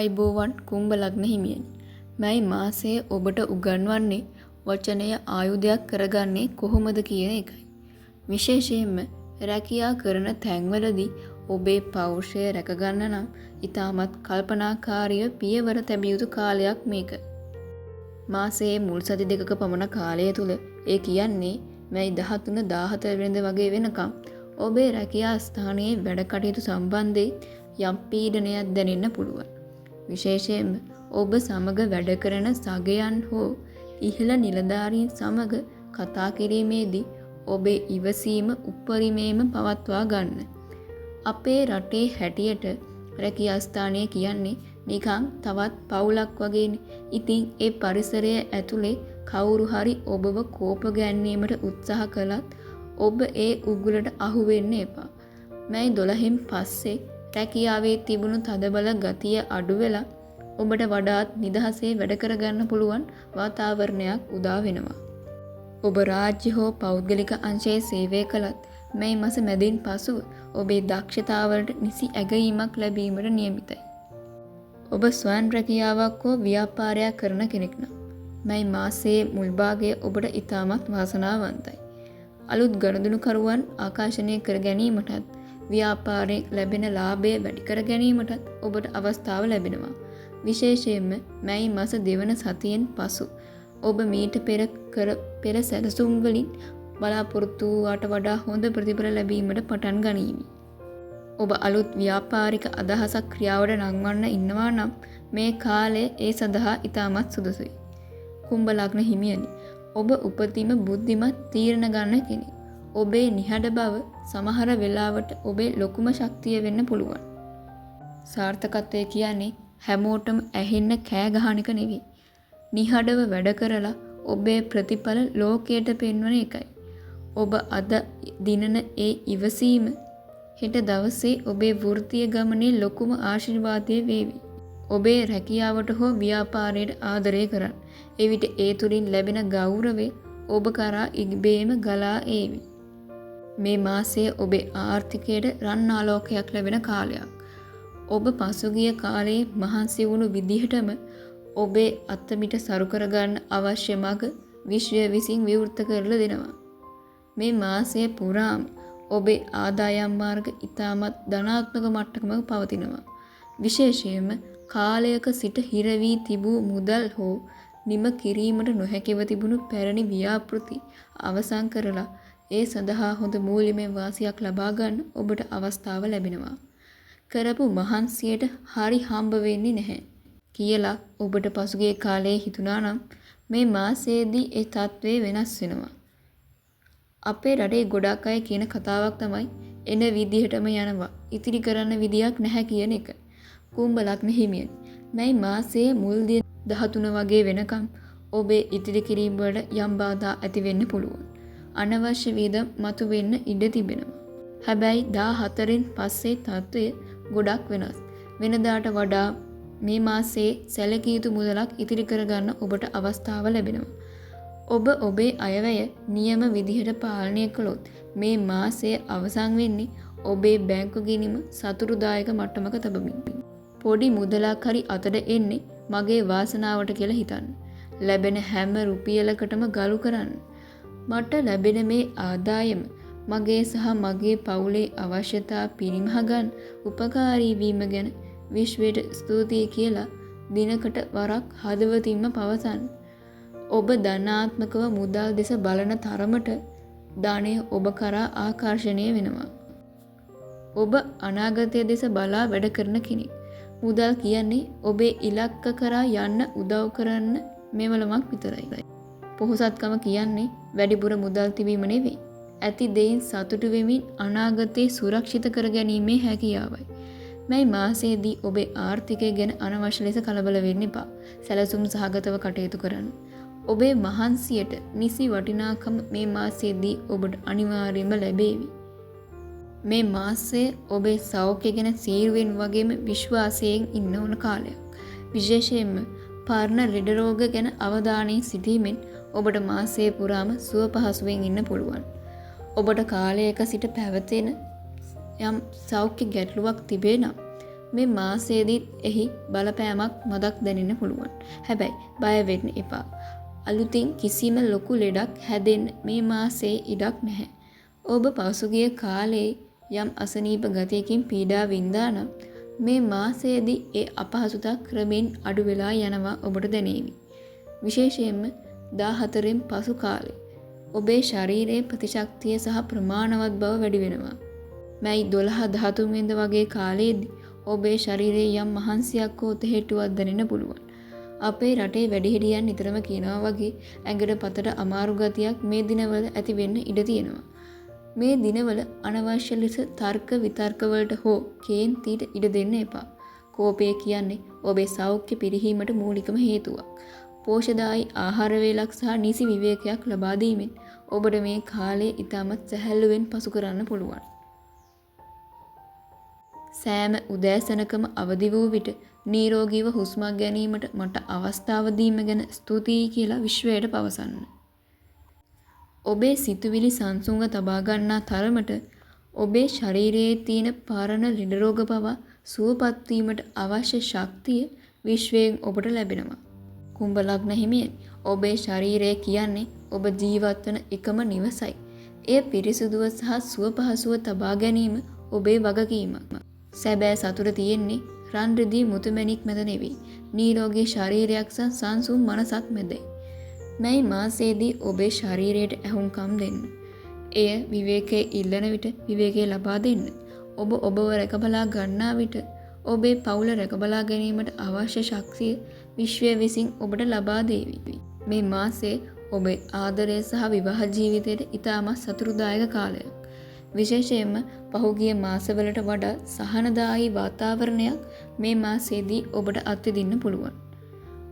ආයිබෝවන් කුම්භ ලග්න හිමියනි. මයි මාසයේ ඔබට උගන්වන්නේ වචනය ආයුධයක් කරගන්නේ කොහොමද කියන එකයි. විශේෂයෙන්ම රැකියා කරන තැන්වලදී ඔබේ පෞරුෂය රැකගන්න නම් ඉතාමත් කල්පනාකාරීව පියවර තැබිය යුතු කාලයක් මේක. මාසයේ මුල් සති දෙකක පමණ කාලය තුල ඒ කියන්නේ මැයි 13 14 වෙනිදා වගේ වෙනකම් ඔබේ රැකියා ස්ථානයේ වැඩ කටයුතු සම්බන්ධයෙන් යම් පීඩනයක් දැනෙන්න පුළුවන්. විශේෂයෙන්ම ඔබ සමග වැඩ කරන සගයන් හෝ ඉහළ නිලධාරීන් සමග කතා කිරීමේදී ඔබේ ඉවසීම උපරිමයෙන්ම පවත්වා ගන්න. අපේ රටේ හැටියට රැකියා ස්ථානය කියන්නේ නිකන් තවත් පවුලක් වගේනේ. ඉතින් ඒ පරිසරය ඇතුලේ කවුරු හරි ඔබව කෝප ගැනීමට උත්සාහ කළත් ඔබ ඒ උගුලට අහු වෙන්න එපා. මැයි 12න් පස්සේ රැකියාවේ තිබුණු තදබල ගතිය අඩු වෙලා ඔබට වඩාත් නිදහසේ වැඩ කරගන්න පුළුවන් වාතාවරණයක් උදා වෙනවා. ඔබ රාජ්‍ය හෝ පෞද්ගලික අංශයේ සේවය කළත් මේ මාස මැදින් පසුව ඔබේ දක්ෂතාවලට නිසි ඇගයීමක් ලැබීමට නියමිතයි. ඔබ ස්වයං රැකියාවක් හෝ ව්‍යාපාරයක් කරන කෙනෙක් නම් මේ මාසයේ මුල් භාගයේ ඔබට ඉතාමත් වාසනාවන්තයි. අලුත් ගනුදෙනුකරුවන් ආකර්ෂණය කර ගැනීමටත් ව්‍යාපාරයෙන් ලැබෙන ලාභය වැඩි කර ගැනීමටත් ඔබට අවස්ථාව ලැබෙනවා. විශේෂයෙන්ම මැයි මාස දෙවන සතියෙන් පසු ඔබ මීට පෙර සැලසුම් වලින් බලාපොරොත්තු වූවට වඩා හොඳ ප්‍රතිඵල ලැබීමට පටන් ගනීවි. ඔබ අලුත් ව්‍යාපාරික අදහසක් ක්‍රියාවට නංවන්න ඉන්නවා නම් මේ කාලය ඒ සඳහා ඉතාමත් සුදුසුයි. කුම්භ ලග්න හිමියනි, ඔබ උපතින්ම බුද්ධිමත් තීරණ ගන්න කෙනෙක්. ඔබේ නිහඬ බව සමහර වෙලාවට ඔබේ ලොකුම ශක්තිය වෙන්න පුළුවන්. සාර්ථකත්වය කියන්නේ හැමෝටම ඇහෙන්න කෑ ගහන එක නෙවෙයි. නිහඬව වැඩ කරලා ඔබේ ප්‍රතිඵල ලෝකයට පෙන්වන එකයි. ඔබ අද දිනන ඒ ඉවසීම හෙට දවසේ ඔබේ වෘත්තීය ගමනේ ලොකුම ආශිර්වාදය වේවි. ඔබේ රැකියාවට හෝ ව්‍යාපාරයට ආදරය කරන්න. එවිට ඒ තුලින් ලැබෙන ගෞරවය ඔබ කරා ඉබේම ගලා ඒවි. මේ මාසයේ ඔබේ ආර්ථිකයට රන් ආලෝකයක් ලැබෙන කාලයක්. ඔබ පසුගිය කාලයේ මහන්සි වුණු විදිහටම ඔබේ අත්මිට සරු කරගන්න අවශ්‍ය මඟ විශ්වය විසින් විවෘත කරලා දෙනවා. මේ මාසය පුරාම ඔබේ ආදායම් මාර්ග ඉතාමත් ධනාත්මක මට්ටමක පවතිනවා. විශේෂයෙන්ම කාලයක සිට හිර වී තිබූ මුදල් හෝ නිම කිරීමට නොහැකිව තිබුණු පැරණි ව්‍යාපෘති අවසන් කරලා ඒ සඳහා හොඳ මූල්‍යමය වාසියක් ලබා ගන්න ඔබට අවස්ථාව ලැබෙනවා. කරපු මහන්සියට හරි හම්බ වෙන්නේ නැහැ කියලා ඔබට පසුගිය කාලයේ හිතුණා නම් මේ මාසයේදී ඒ තත්ත්වය වෙනස් වෙනවා. අපේ රටේ ගොඩක් අය කියන කතාවක් තමයි එන විදිහටම යනවා ඉතිරි කරන්න විදියක් නැහැ කියන එක. කුම්භ ලග්න හිමියනි, මේ මාසයේ මුල් දින 13 වගේ වෙනකම් ඔබේ ඉතිරි කිරීම වලට යම් බාධා ඇති වෙන්න පුළුවන්. අනවශ්‍ය වියදම් මතුවෙන්න ඉඩ තිබෙනවා. හැබැයි 14න් පස්සේ තත්ත්වය ගොඩක් වෙනස්. වෙනදාට වඩා මේ මාසයේ සැලකිය යුතු මුදලක් ඉතිරි කරගන්න ඔබට අවස්ථාව ලැබෙනවා. ඔබ ඔබේ අයවැය නියම විදිහට පාලනය කළොත් මේ මාසයේ අවසන් වෙන්නේ ඔබේ බැංකු ගිණුම සතුටුදායක මට්ටමක තබමින්. පොඩි මුදලක් හරි අතට එන්නේ මගේ වාසනාවට කියලා හිතන්න. ලැබෙන හැම රුපියලකටම ගරු කරන්න. මට ලැබෙන මේ ආදායම මගේ සහ මගේ පවුලේ අවශ්‍යතා පිරිමහ ගන්න උපකාරී වීම ගැන විශ්වයට ස්තුතියි කියලා දිනකට වරක් හදවතින්ම පවසන්න. ඔබ ධනාත්මකව මුදල් දෙස බලන තරමට ධනය ඔබ කරා ආකර්ෂණය වෙනවා. ඔබ අනාගතය දෙස බලා වැඩ කරන කෙනෙක්. මුදල් කියන්නේ ඔබේ ඉලක්ක කරා යන්න උදව් කරන්න මෙවලමක් විතරයි. පොහොසත්කම කියන්නේ වැඩිපුර මුදල් තිබීම නෙවෙයි. ඇති දෙයින් සතුටු වෙමින් අනාගතේ සුරක්ෂිත කර ගැනීමේ හැකියාවයි. මේ මාසයේදී ඔබේ ආර්ථිකය ගැන අනවශ්‍ය ලෙස කලබල වෙන්න එපා. සැලසුම් සහගතව කටයුතු කරන්න. ඔබේ මහන්සියට නිසි වටිනාකම මේ මාසයේදී ඔබට අනිවාර්යයෙන්ම ලැබේවි. මේ මාසය ඔබේ සෞඛ්‍ය ගැන සීරුවෙන් වගේම විශ්වාසයෙන් ඉන්න ඕන කාලයක්. විශේෂයෙන්ම පරණ ලෙඩ රෝග ගැන අවධානයෙන් සිටීමෙන් ඔබට මාසයේ පුරාම සුව පහසුවෙන් ඉන්න පුළුවන්. ඔබට කාලයක සිට පැවතෙන යම් සෞඛ්‍ය ගැටලුවක් තිබේ නම් මේ මාසයේදීත් එහි බලපෑමක් මදක් දැනෙන්න පුළුවන්. හැබැයි බය වෙන්න එපා. අලුතින් කිසිම ලොකු ලෙඩක් හැදෙන්න මේ මාසයේ ඉඩක් නැහැ. ඔබ පසුගිය කාලේ යම් අසනීප ගතියකින් පීඩා වින්දා නම් මේ මාසයේදී ඒ අපහසුතා ක්‍රමෙන් අඩු වෙලා යනවා ඔබට දැනේවි. විශේෂයෙන්ම 14න් පසු කාලේ ඔබේ ශරීරයේ ප්‍රතිශක්තිය සහ ප්‍රමාණවත් බව වැඩි වෙනවා. මැයි 12-13 වෙනිදා වගේ කාලයේදී ඔබේ ශරීරයේ යම් මහන්සියක් හෝ තෙහෙට්ටුවක් දැනෙන්න පුළුවන්. අපේ රටේ වැඩිහිටියන් නිතරම කියනවා වගේ ඇඟට පතට අමාරු ගතියක් මේ දිනවල ඇති වෙන්න ඉඩ තියෙනවා. මේ දිනවල අනවශ්‍ය ලෙස තර්ක විතර්ක වලට හෝ කේන්තියට ඉඩ දෙන්න එපා. කෝපය කියන්නේ ඔබේ සෞඛ්‍ය පිරිහීමට මූලිකම හේතුවක්. පෝෂදායී ආහාර වේලක් සහ නිසි විවේකයක් ලබා දීමෙන් ඔබට මේ කාලය ඉතාමත් සැහැල්ලුවෙන් පසු කරන්න පුළුවන්. සෑම උදෑසනකම අවදි වූ විට නිරෝගීව හුස්මක් ගැනීමට මට අවස්ථාව දීම ගැන ස්තුතියි කියලා විශ්වයට පවසන්න. ඔබේ සිතුවිලි සංසුන්ව තබා ගන්නා තරමට ඔබේ ශරීරයේ තියෙන පරණ ලෙඩ රෝග පවා සුවපත් වීමට අවශ්‍ය ශක්තිය විශ්වයෙන් ඔබට ලැබෙනවා. කුම්භ ලග්න හිමියනි, ඔබේ ශරීරය කියන්නේ ඔබ ජීවත් වන එකම නිවසයි. එය පිරිසුදුව සහ සුව පහසුව තබා ගැනීම ඔබේ වගකීමක්. සැබෑ සතුට තියෙන්නේ රන් රිදී මුතුමැණික් මැද නෙවෙයි. නිරෝගී ශරීරයක් සහ සංසුන් මනසක් මැදයි. මේ මාසයේදී ඔබේ ශරීරයට ඇහුම්කම් දෙන්න. එය විවේකයේ ඉල්ලන විට විවේකයේ ලබා දෙන්න. ඔබ ඔබව රැකබලා ගන්නා විට ඔබේ පවුල රැකබලා ගැනීමට අවශ්‍ය ශක්තිය විශ්වය විසින් ඔබට ලබා දේවි. මේ මාසයේ ඔබේ ආදරය සහ විවාහ ජීවිතයට ඉතාමත් සතුටුදායක කාලයක්. විශේෂයෙන්ම පහුගිය මාසවලට වඩා සහනදායී වාතාවරණයක් මේ මාසයේදී ඔබට අත්විඳින්න පුළුවන්.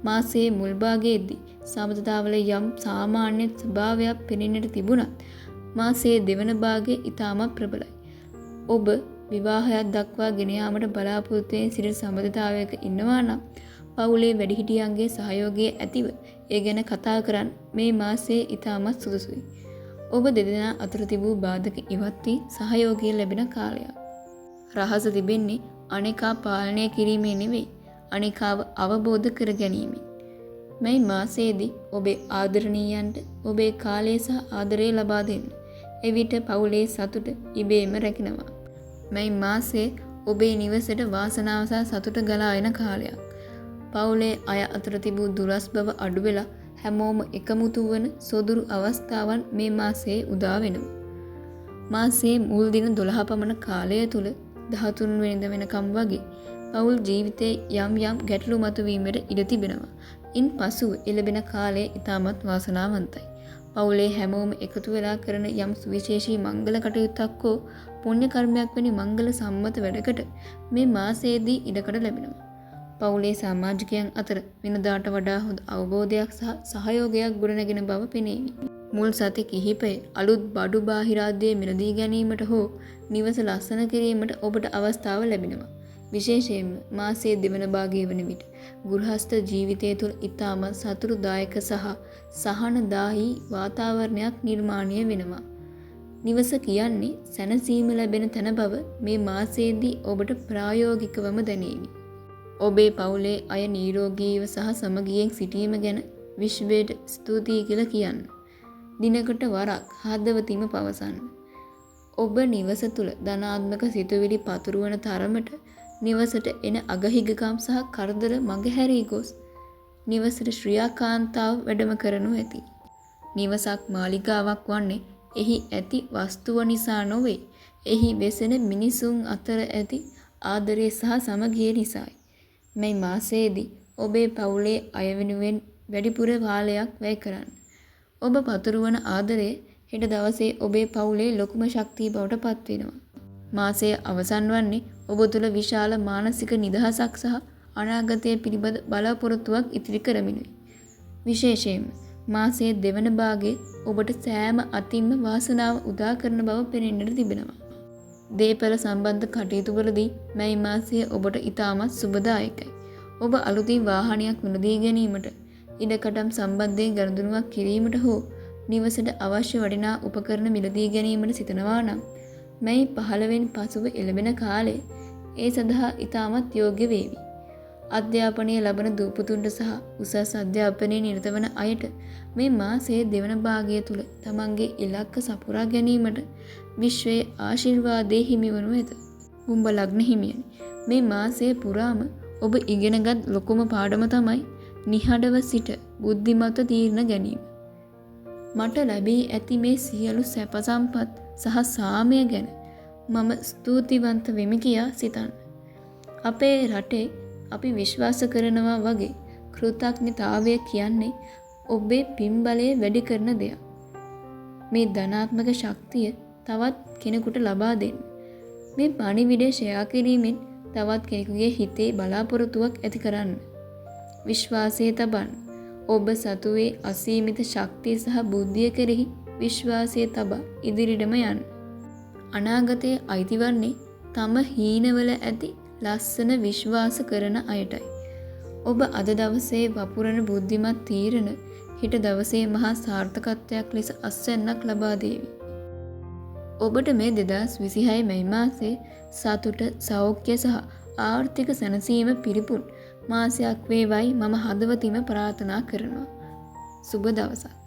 මාසයේ මුල් භාගයේදී සමතතාවල යම් සාමාන්‍ය ස්වභාවයක් පෙනෙන්නට තිබුණත් මාසයේ දෙවන භාගයේ ඉතාමත් ප්‍රබලයි. ඔබ විවාහයක් දක්වා ගෙන යාමට බලාපොරොත්තු වෙන සිට සමතතාවයක ඉන්නවා නම් පවුලේ වැඩිහිටියන්ගේ සහයෝගය ඇතිව ඒ ගැන කතා කරන් මේ මාසයේ ඉතාමත් සුදුසුයි. ඔබ දෙදෙනා අතර තිබූ බාධක ඉවත් වී සහයෝගය ලැබෙන කාලයක්. රහස තිබෙන්නේ අනිකා පාලනය කිරීමේ නෙවෙයි, අනිකාව අවබෝධ කර ගැනීමෙන්. මේ මාසයේදී ඔබේ ආදරණීයන්ට ඔබේ කාලය සහ ආදරය ලබා දෙන්න. එවිට පවුලේ සතුට ඉබේම රැකෙනවා. මේ මාසයේ ඔබේ නිවසට වාසනාව සහ සතුට ගලා එන කාලයක්. පවුලේ අය අතර තිබූ දුරස් බව අඩු වෙලා හැමෝම එකමුතු වන සොදුරු අවස්ථාවන් මේ මාසයේ උදා වෙනවා. මාසයේ මුල් දින 12 පමණ කාලය තුල 13 වෙනිදා වෙනකම් වගේ පවුල් ජීවිතයේ යම් යම් ගැටලු මතුවීමට ඉඩ තිබෙනවා. ඉන් පසුව එළබෙන කාලය ඉතාමත් වාසනාවන්තයි. පවුලේ හැමෝම එකතු වෙලා කරන යම් සුවිශේෂී මංගල කටයුත්තක් හෝ පුණ්‍ය කර්මයක් වැනි මංගල සම්මත වැඩකට මේ මාසයේදී ඉඩකඩ ලැබෙනවා. පවුලේ සමාජිකයන් අතර වෙනදාට වඩා හොඳ අවබෝධයක් සහ සහයෝගයක් ගොඩනැගෙන බව පෙනේවි. මුල් සති කිහිපය අලුත් බඩු බාහිරාද්‍ය මිලදී ගැනීමට හෝ නිවස ලස්සන කිරීමට ඔබට අවස්ථාව ලැබෙනවා. විශේෂයෙන්ම මාසයේ දෙවන භාගය වන විට ගෘහස්ත ජීවිතය තුළ ඉතාමත් සතුටුදායක සහ සහනදායී වාතාවරණයක් නිර්මාණය වෙනවා. නිවස කියන්නේ සැනසීම ලැබෙන තැන බව මේ මාසයේදී ඔබට ප්‍රායෝගිකවම දැනේවි. ඔබේ පවුලේ අය නිරෝගීව සහ සමගියෙන් සිටීම ගැන විශ්වයට ස්තුතියි කියලා කියන්න. දිනකට වරක් හදවතින්ම පවසන්න. ඔබ නිවස තුල ධනාත්මක සිතුවිලි පතුරවන තරමට නිවසට එන අගහිගකම් සහ කරදර මගහැරී ගොස් නිවසට ශ්‍රියාකාන්තාව වැඩම කරනු ඇති. නිවසක් මාලිගාවක් වන්නේ එහි ඇති වස්තුව නිසා නොවේ. එහි වෙසෙන මිනිසුන් අතර ඇති ආදරය සහ සමගිය නිසායි. මේ මාසයේදී ඔබේ පවුලේ අය වෙනුවෙන් වැඩිපුර කාලයක් වැය කරන්න. ඔබ පතුරවන ආදරය හෙට දවසේ ඔබේ පවුලේ ලොකුම ශක්තිය බවට පත් වෙනවා. මාසය අවසන් වන්නේ ඔබ තුළ විශාල මානසික නිදහසක් සහ අනාගතය පිළිබඳ බලාපොරොත්තුවක් ඉතිරි කරමිනුයි. විශේෂයෙන්ම මාසයේ දෙවන භාගයේ ඔබට සෑම අතින්ම වාසනාව උදා කරන බව පෙනෙන්නට තිබෙනවා. දේපල සම්බන්ධ කටයුතු වලදී මේ මාසය ඔබට ඉතාමත් සුබදායකයි. ඔබ අලුතින් වාහනයක් මිලදී ගැනීමට, ඉඩකඩම් සම්බන්ධයෙන් ගනුදෙනුවක් කිරීමට හෝ නිවසට අවශ්‍ය වටිනා උපකරණ මිලදී ගැනීමට සිතනවා නම් මේ 15 වෙනි පසුව එළඹෙන කාලේ ඒ සඳහා ඉතාමත් යෝග්‍ය වේවි. අධ්‍යාපනය ලබන දූපුතුන්ට සහ උසස් අධ්‍යාපනයේ නිරත වන අයට මේ මාසයේ දෙවන භාගය තුල තමන්ගේ ඉලක්ක සපුරා ගැනීමට විශ්වයේ ආශිර්වාදයේ හිමිවනු ඇත. කුම්භ ලග්න හිමියනි, මේ මාසයේ පුරාම ඔබ ඉගෙනගත් ලොකුම පාඩම තමයි නිහඬව සිට බුද්ධිමත්ව තීරණ ගැනීම. මට ලැබී ඇති මේ සියලු සැප සම්පත් සහ සාමය ගැන මම ස්තුතිවන්ත වෙමි කියා සිතන්න. අපේ රටේ අපි විශ්වාස කරනවා වගේ කෘතඥතාවය කියන්නේ ඔබේ පින්බලය වැඩි කරන දෙයක්. මේ ධනාත්මක ශක්තිය තවත් කෙනෙකුට ලබා දෙන්න. මේ පණිවිඩය ෂෙයා කිරීමෙන් තවත් කෙනෙකුගේ හිතේ බලාපොරොත්තුවක් ඇති කරන්න. විශ්වාසය තබන්න. ඔබ සතුවේ අසීමිත ශක්තිය සහ බුද්ධිය කෙරෙහි විශ්වාසය තබා ඉදිරියටම යන්න. අනාගතයේ අයිතිවන්නේ තම හීනවල ඇති ලස්සන විශ්වාස කරන අයටයි. ඔබ අද දවසේ වපුරන බුද්ධිමත් තීරණ හෙට දවසේ මහා සාර්ථකත්වයක් ලෙස අස්වැන්නක් ලබා දේවි. ඔබට මේ 2026 මැයි මාසයේ සතුට, සෞඛ්‍ය සහ ආර්ථික සැනසීම පිරිපුන් මාසයක් වේවයි මම හදවතින්ම ප්‍රාර්ථනා කරනවා. සුබ දවසක්.